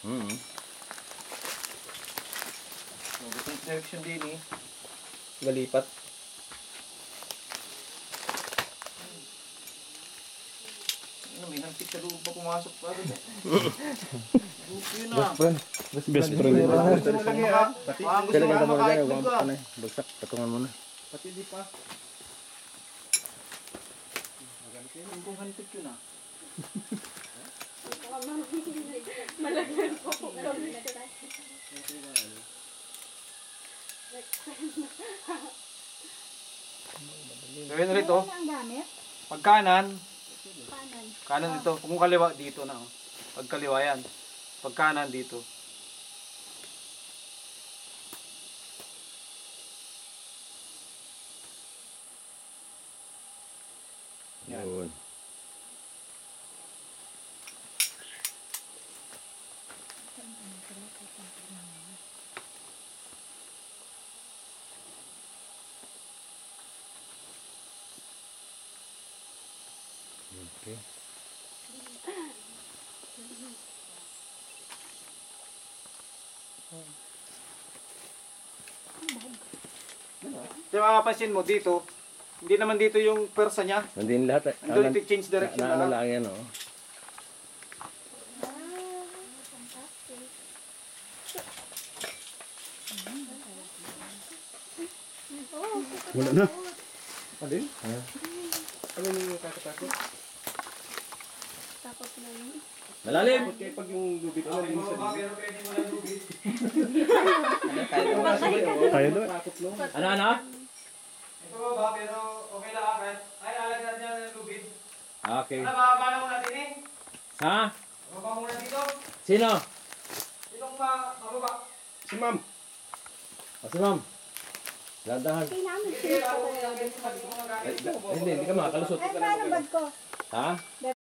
Gusto yung direction din eh. Galipat. Ano, may hantik sa loob pa pumasok pa agad eh. Yun na. Best friend. Best friend. Gusto mo lagi ha? Gusto mo lang makaitlog ka. Bagsak, patungan mo na. Pati di pa. Yung hantik yun ah. Malagyan po po kami. Gawin ulit oh. Ang gamit? Pag kanan, Kanan. kanan dito. Kung kaliwa, dito na oh. Pag kaliwa yan. Pag kanan dito. Yan. Yun. Okay. Kaya makapansin mo dito, hindi naman dito yung persa niya. Nandun lahat. Nandun ito change direction na. Ano na. lang yan, oh. Fantastic. Wala na. Alin? Ano yung kakatakot? Tapos na yun. Malalim! Kaya pag yung lubid, ano Okay, yung mga ba, pero pwede mo lang lubid. Kaya doon. Ano, ano? Ito ba, pero okay lang akin. Ay, alagyan niya ng lubid. Okay. Ano, bababa na muna din eh. Ha? Bababa muna dito. Sino? Itong mababa. Si ma'am. O si ma'am. Landahan. Kailangan Sige, siya ako talaga. yung sabi ko mga gamit ko. Hindi ka makakalusot. Ay, paano bag ko? Ha?